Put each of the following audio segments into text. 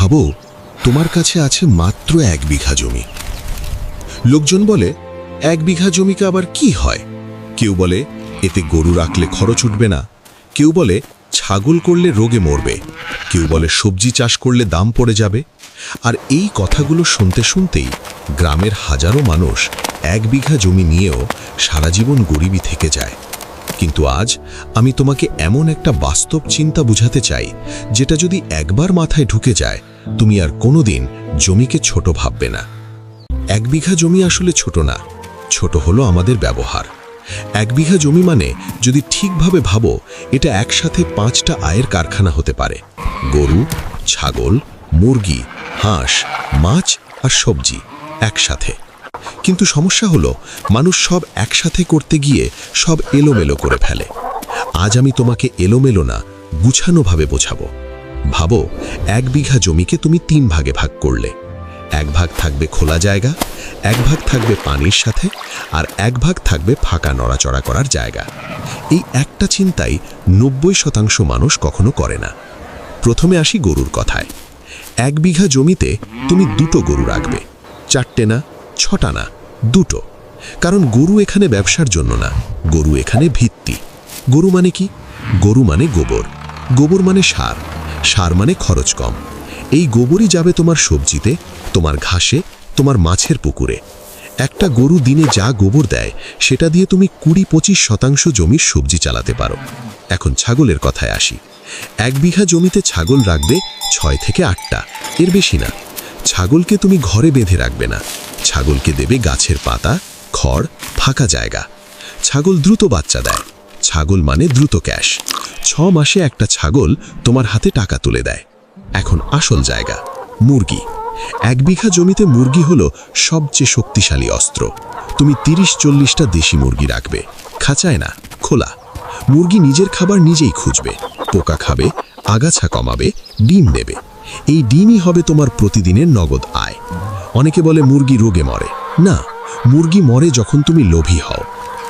ভাবো তোমার কাছে আছে মাত্র 1 বিঘা জমি। লোকজন বলে 1 বিঘা জমিকে আবার কি হয়? কেউ বলে এতে গরু রাখলে খরচ উঠবে না, কেউ বলে ছাগল করলে রোগে মরবে, কেউ বলে সবজি চাষ করলে দাম পড়ে যাবে। আর এই কথাগুলো শুনতে শুনতেই গ্রামের হাজারো মানুষ 1 বিঘা জমি নিয়েও সারা জীবন গরিবই থেকে যায়। কিন্তু আজ আমি তোমাকে এমন একটা বাস্তব চিন্তা বুঝাতে চাই, যেটা যদি একবার মাথায় ঢুকে যায় তুমি আর কোনোদিন জমিকে ছোট ভাববে না। 1 বিঘা জমি আসলে ছোট না, ছোট হলো আমাদের ব্যবহার। 1 বিঘা জমি মানে যদি ঠিকভাবে ভাবো, এটা একসাথে 5টা আয়ের কারখানা হতে পারে। গরু, ছাগল, মুরগি, হাঁস, মাছ আর সবজি একসাথে। কিন্তু সমস্যা হলো মানুষ সব একসাথে করতে গিয়ে সব এলোমেলো করে ফেলে। আজ আমি তোমাকে এলোমেলো না, গুছানোভাবে বোঝাবো। ভাবো 1 বিঘা জমিকে তুমি 3 ভাগে ভাগ করলে। 1 ভাগ থাকবে খোলা জায়গা, 1 ভাগ থাকবে পানির সাথে, আর 1 ভাগ থাকবে ফাঁকা নড়াচড়া করার জায়গা। এই একটা চিন্তাই 90% মানুষ কখনো করে না। প্রথমে আসি গরুর কথায়। 1 বিঘা জমিতে তুমি 2টো গরু রাখবে, 4টে না, 6টা না, 2টো। কারণ গরু এখানে ব্যবসার জন্য না, গরু এখানে ভিত্তি। গরু মানে কি? গরু মানে গোবর, গোবর মানে সার, সার মানে খরচ কম। এই গোবরই যাবে তোমার সবজিতে, তোমার ঘাসে, তোমার মাছের পুকুরে। একটা গরু দিনে যা গোবর দেয় সেটা দিয়ে তুমি 20-25% জমির সবজি চালাতে পারো। এখন ছাগলের কথায় আসি। 1 বিঘা জমিতে ছাগল রাখবে 6 থেকে 8টা, এর বেশি না। ছাগলকে তুমি ঘরে বেঁধে রাখবে না, ছাগলকে দেবে গাছের পাতা, খড়, ফাঁকা জায়গা। ছাগল দ্রুত বাচ্চা দেয়, ছাগল মানে দ্রুত ক্যাশ। 6 মাসে একটা ছাগল তোমার হাতে টাকা তুলে দেয়। এখন আসল জায়গা, মুরগি। 1 বিঘা জমিতে মুরগি হলো সবচেয়ে শক্তিশালী অস্ত্র। তুমি 30-40টা দেশি মুরগি রাখবে, খাঁচায় না, খোলা। মুরগি নিজের খাবার নিজেই খুঁজবে, পোকা খাবে, আগাছা কমাবে, ডিম দেবে। এই ডিমই হবে তোমার প্রতিদিনের নগদ আয়। অনেকে বলে মুরগি রোগে মরে। না, মুরগি মরে যখন তুমি লোভী হও।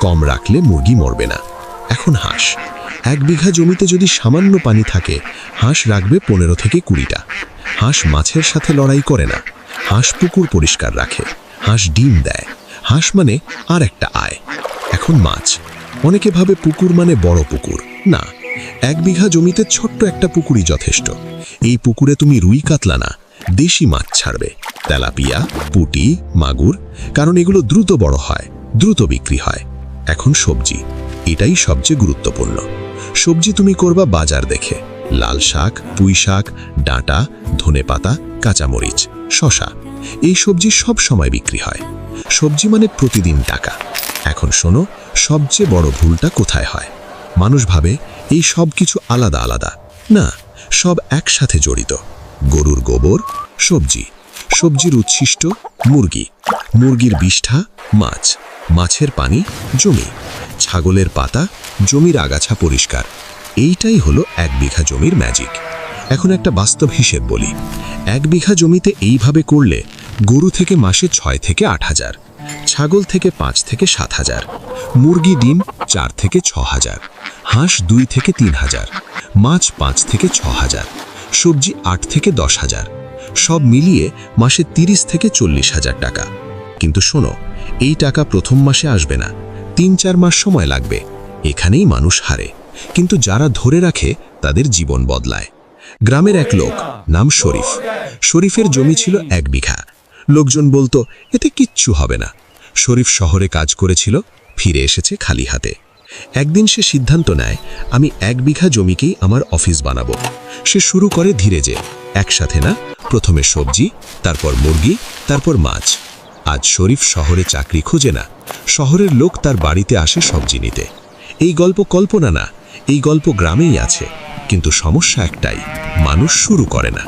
কম রাখলে মুরগি মরবে না। এখন হাঁস। 1 বিঘা জমিতে যদি সামান্য পানি থাকে, হাঁস রাখবে 15 থেকে 20টা। হাঁস মাছের সাথে লড়াই করে না, হাঁস পুকুর পরিষ্কার রাখে, হাঁস ডিম দেয়। হাঁস মানে আর একটা আয়। এখন মাছ। অনেকে ভাবে পুকুর মানে বড় পুকুর। না, 1 বিঘা জমিতে ছোট্ট একটা পুকুরই যথেষ্ট। এই পুকুরে তুমি রুই কাতলা না, দেশি মাছ ছাড়বে, তেলাপিয়া, পুঁটি, মাগুর। কারণ এগুলো দ্রুত বড় হয়, দ্রুত বিক্রি হয়। এখন সবজি, এটাই সবচেয়ে গুরুত্বপূর্ণ। সবজি তুমি করবা বাজার দেখে, লাল শাক, পুঁই শাক, ডাঁটা, ধনেপাতা, কাঁচামরিচ, শশা। এই সবজি সব সময় বিক্রি হয়। সবজি মানে প্রতিদিন টাকা। এখন শোনো, সবচেয়ে বড় ভুলটা কোথায় হয়? মানুষ ভাবে এই সব কিছু আলাদা আলাদা। না, সব একসাথে জড়িত। গরুর গোবর সবজি, সবজির উচ্ছিষ্ট মুরগি, মুরগির বিষ্ঠা মাছ, মাছের পানি জমি, ছাগলের পাতা জমির আগাছা পরিষ্কার। এইটাই হলো 1 বিঘা জমির ম্যাজিক। এখন একটা বাস্তব হিসেব বলি। 1 বিঘা জমিতে এইভাবে করলে গরু থেকে মাসে 6 থেকে 8 হাজার, ছাগল থেকে 5 থেকে 7 হাজার, মুরগি ডিম 4 থেকে 6 হাজার, হাঁস 2 থেকে 3 হাজার, মাছ 5 থেকে 6 হাজার, সবজি 8 থেকে 10 হাজার। সব মিলিয়ে মাসে 30 থেকে 40 হাজার টাকা। কিন্তু শোনো, এই টাকা প্রথম মাসে আসবে না, 3-4 মাস সময় লাগবে। এখানেই মানুষ হারে। কিন্তু যারা ধরে রাখে তাদের জীবন বদলায়। গ্রামের এক লোক, নাম শরীফ। শরীফের জমি ছিল 1 বিঘা। লোকজন বলতো এতে কিচ্ছু হবে না। শরীফ শহরে কাজ করেছিল, ফিরে এসেছে খালি হাতে। একদিন সে সিদ্ধান্ত নেয়, আমি 1 বিঘা জমিকেই আমার অফিস বানাবো। সে শুরু করে ধীরে, যে একসাথে না, প্রথমে সবজি, তারপর মুরগি, তারপর মাছ। আজ শরীফ শহরে চাকরি খুঁজে না, শহরের লোক তার বাড়িতে আসে সবজি নিতে। এই গল্প কল্পনা না, এই গল্প গ্রামেই আছে। কিন্তু সমস্যা একটাই, মানুষ শুরু করে না।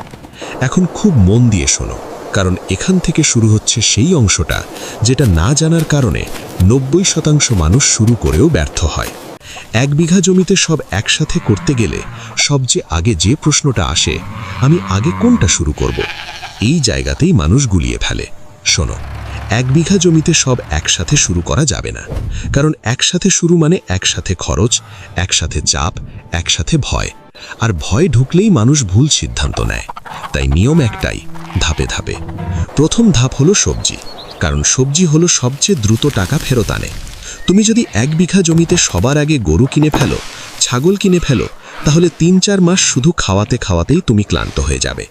এখন খুব মন দিয়ে শোনো, কারণ এখান থেকে শুরু হচ্ছে সেই অংশটা যেটা না জানার কারণে 90% মানুষ শুরু করেও ব্যর্থ হয়। 1 বিঘা জমিতে সব একসাথে করতে গেলে সবচেয়ে আগে যে প্রশ্নটা আসে, আমি আগে কোনটা শুরু করব? এই জায়গাতেই মানুষ গুলিয়ে ফেলে। শোনো, 1 বিঘা জমিতে সব একসাথে শুরু করা যাবে না। কারণ একসাথে শুরু মানে একসাথে খরচ, একসাথে চাপ, একসাথে ভয়। আর ভয় ঢুকলেই মানুষ ভুল সিদ্ধান্ত নেয়। তাই নিয়ম একটাই, ধাপে ধাপে। প্রথম ধাপ হলো সবজি, কারণ সবজি হলো সবচেয়ে দ্রুত টাকা ফেরত আনে। তুমি যদি 1 বিঘা জমিতে সবার আগে গরু কিনে ফেলো, ছাগল কিনে ফেলো, তাহলে 3-4 মাস শুধু খাওয়াতে খাওয়াতেই তুমি ক্লান্ত হয়ে যাবে।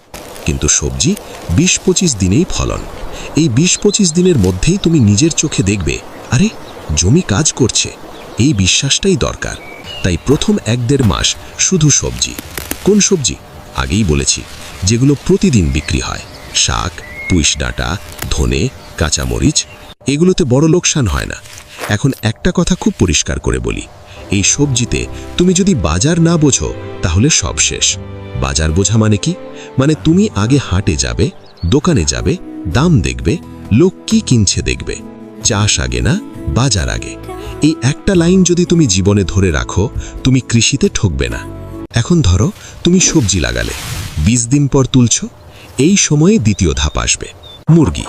কিন্তু সবজি 20-25 দিনেই ফলন। এই 20-25 দিনের মধ্যেই তুমি নিজের চোখে দেখবে, আরে জমি কাজ করছে। এই বিশ্বাসটাই দরকার। তাই প্রথম 1-1.5 মাস শুধু সবজি। কোন সবজি? আগেই বলেছি, যেগুলো প্রতিদিন বিক্রি হয়। শাক, পুঁইশ ডাঁটা, ধনে, কাঁচামরিচ, এগুলোতে বড় লোকসান হয় না। এখন একটা কথা খুব পরিষ্কার করে বলি, এই সবজিতে তুমি যদি বাজার না বোঝো তাহলে সব শেষ। বাজার বোঝা মানে কি? মানে তুমি আগে হাটে যাবে, দোকানে যাবে, দাম দেখবে, লোক কি কিনছে দেখবে। চাষ আগে না, বাজার আগে। এই একটা লাইন যদি তুমি জীবনে ধরে রাখো, তুমি কৃষিতে ঠকবে না। এখন ধরো তুমি সবজি লাগালে, 20 দিন পর তুলছ। এই সময়ে দ্বিতীয় ধাপ আসবে, মুরগি।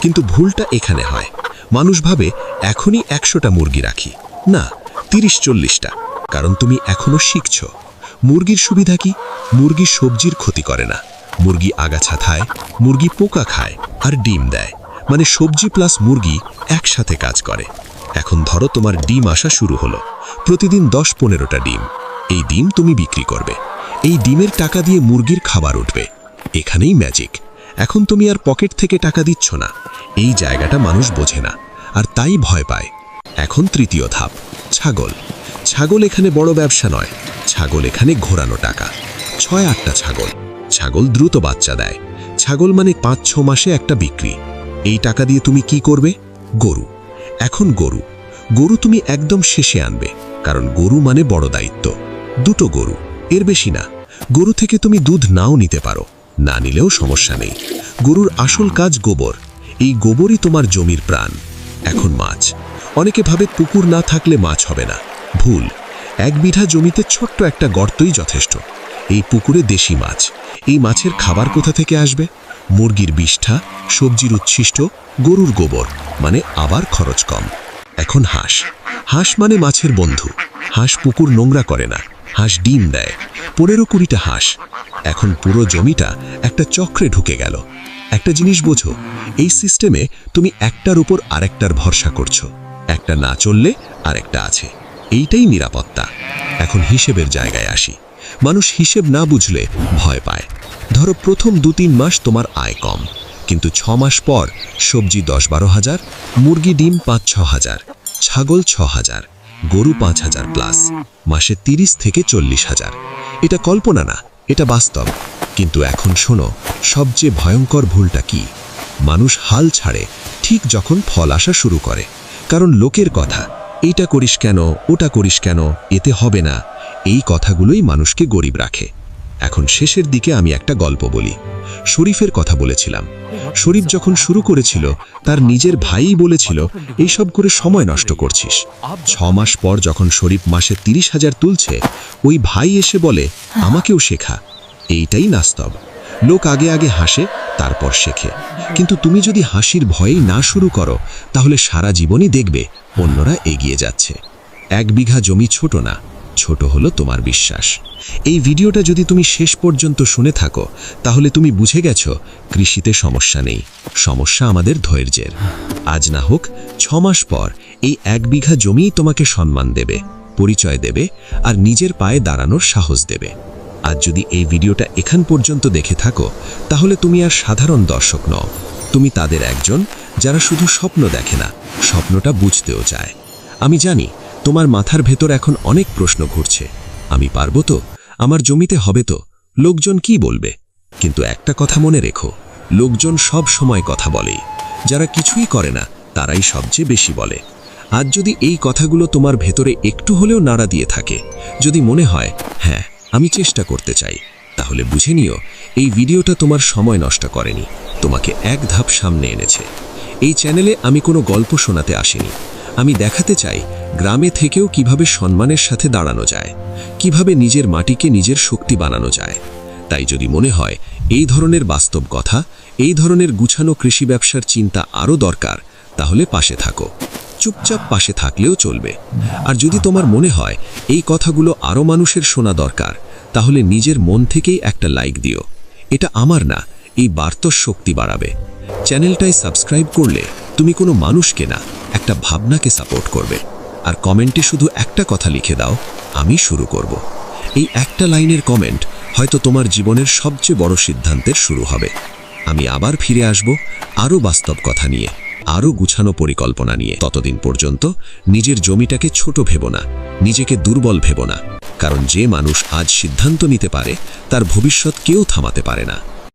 কিন্তু ভুলটা এখানে হয়, মানুষ ভাবে এখনই 100টা মুরগি রাখি। না, 30-40টা, কারণ তুমি এখনো শিখছ। মুরগির সুবিধা কি? মুরগি সবজির ক্ষতি করে না। মুরগি আগাছা খায়, মুরগি পোকা খায় আর ডিম দেয়। মানে সবজি প্লাস মুরগি একসাথে কাজ করে। এখন ধরো তোমার ডিম আসা শুরু হলো, প্রতিদিন 10-15টা ডিম। এই ডিম তুমি বিক্রি করবে। এই ডিমের টাকা দিয়ে মুরগির খাবার উঠবে। এখানেই ম্যাজিক। এখন তুমি আর পকেট থেকে টাকা দিচ্ছ না। এই জায়গাটা মানুষ বোঝে না, আর তাই ভয় পায়। এখন তৃতীয় ধাপ, ছাগল। ছাগল এখানে বড় ব্যবসা নয়, ছাগল এখানে ঘোরানো টাকা। 6-8টা ছাগল। ছাগল দ্রুত বাচ্চা দেয়। ছাগল মানে 5-6 মাসে একটা বিক্রি। এই টাকা দিয়ে তুমি কি করবে? গরু। এখন গরু। গরু তুমি একদম শেষে আনবে, কারণ গরু মানে বড় দায়িত্ব। 2টো গরু, এর বেশি না। গরু থেকে তুমি দুধ নাও নিতে পারো, না নিলেও সমস্যা নেই। গরুর আসল কাজ গোবর। এই গোবরই তোমার জমির প্রাণ। এখন মাছ। অনেকে ভাবে পুকুর না থাকলে মাছ হবে না। ভুল। 1 বিঘা জমিতে ছোট্ট একটা গর্তই যথেষ্ট। এই পুকুরে দেশি মাছ। এই মাছের খাবার কোথা থেকে আসবে? মুরগির বিষ্ঠা, সবজির উচ্ছিষ্ট, গরুর গোবর, মানে আবার খরচ কম। এখন হাঁস। হাঁস মানে মাছের বন্ধু। হাঁস পুকুর নোংরা করে না, হাঁস ডিম দেয়। 15-20টা হাঁস। এখন পুরো জমিটা একটা চক্রে ঢুকে গেল। একটা জিনিস বোঝো, এই সিস্টেমে তুমি একটার উপর আরেকটার ভরসা করছো। একটা না চললে আরেকটা আছে। এইটাই নিরাপত্তা। এখন হিসেবের জায়গায় আসি। মানুষ হিসেব না বুঝলে ভয় পায়। ধরো প্রথম 2-3 মাস তোমার আয় কম, কিন্তু 6 মাস পর সবজি 10-12 হাজার, মুরগি ডিম 5-6 হাজার, ছাগল 6 হাজার, গরু 5 হাজার প্লাস, মাসে 30-40 হাজার। এটা কল্পনা না, এটা বাস্তব। কিন্তু এখন শোনো, সবচেয়ে ভয়ঙ্কর ভুলটা কি? মানুষ হাল ছাড়ে ঠিক যখন ফল আসা শুরু করে। কারণ লোকের কথা, এইটা করিস কেন, ওটা করিস কেন, এতে হবে না, এই কথাগুলোই মানুষকে গরিব রাখে। এখন শেষের দিকে আমি একটা গল্প বলি। শরীফের কথা বলেছিলাম। শরীফ যখন শুরু করেছিল, তার নিজের ভাইই বলেছিল, এইসব করে সময় নষ্ট করছিস। 6 মাস পর যখন শরীফ মাসে 30,000 তুলছে, ওই ভাই এসে বলে, আমাকেও শেখা। এইটাই বাস্তব। লোক আগে আগে হাসে, তারপর শেখে। কিন্তু তুমি যদি হাসির ভয়েই না শুরু করো, তাহলে সারা জীবনই দেখবে অন্যরা এগিয়ে যাচ্ছে। 1 বিঘা জমি ছোট না, ছোট হলো তোমার বিশ্বাস। এই ভিডিওটা যদি তুমি শেষ পর্যন্ত শুনে থাকো, তাহলে তুমি বুঝে গেছো কৃষিতে সমস্যা নেই, সমস্যা আমাদের ধৈর্যের। আজ না হোক 6 মাস পর এই 1 বিঘা জমিই তোমাকে সম্মান দেবে, পরিচয় দেবে আর নিজের পায়ে দাঁড়ানোর সাহস দেবে। আজ যদি এই ভিডিওটা এখান পর্যন্ত দেখে থাকো, তাহলে তুমি আর সাধারণ দর্শক নও, তুমি তাদের একজন যারা শুধু স্বপ্ন দেখে না, স্বপ্নটা বুঝতেও চায়। আমি জানি তোমার মাথার ভেতর এখন অনেক প্রশ্ন ঘুরছে। আমি পারবো তো? আমার জমিতে হবে তো? লোকজন কি বলবে? কিন্তু একটা কথা মনে রেখো, লোকজন সব সময় কথা বলেই। যারা কিছুই করে না, তারাই সবচেয়ে বেশি বলে। আজ যদি এই কথাগুলো তোমার ভেতরে একটু হলেও নাড়া দিয়ে থাকে, যদি মনে হয় হ্যাঁ আমি চেষ্টা করতে চাই, তাহলে বুঝে নিও এই ভিডিওটা তোমার সময় নষ্ট করেনি, তোমাকে 1 ধাপ সামনে এনেছে। এই চ্যানেলে আমি কোনো গল্প শোনাতে আসিনি। আমি দেখাতে চাই গ্রামে থেকেও কিভাবে সম্মানের সাথে দাঁড়ানো যায়, কিভাবে নিজের মাটিকে নিজের শক্তি বানানো যায়। তাই যদি মনে হয় এই ধরনের বাস্তব কথা, এই ধরনের গুছানো কৃষি ব্যবসার চিন্তা আরও দরকার, তাহলে পাশে থাকো। চুপচাপ পাশে থাকলেও চলবে। আর যদি তোমার মনে হয় এই কথাগুলো আরও মানুষের শোনা দরকার, তাহলে নিজের মন থেকেই একটা লাইক দিও। এটা আমার না, এই বার্তার শক্তি বাড়াবে। চ্যানেলটাই সাবস্ক্রাইব করলে তুমি কোনো মানুষকে না, একটা ভাবনাকে সাপোর্ট করবে। আর কমেন্টে শুধু একটা কথা লিখে দাও, আমি শুরু করব। এই একটা লাইনের কমেন্ট হয়তো তোমার জীবনের সবচেয়ে বড় সিদ্ধান্তের শুরু হবে। আমি আবার ফিরে আসব আরও বাস্তব কথা নিয়ে, আরও গুছানো পরিকল্পনা নিয়ে। ততদিন পর্যন্ত নিজের জমিটাকে ছোট ভেবো না, নিজেকে দুর্বল ভেবো না। কারণ যে মানুষ আজ সিদ্ধান্ত নিতে পারে, তার ভবিষ্যৎ কেউ থামাতে পারে না।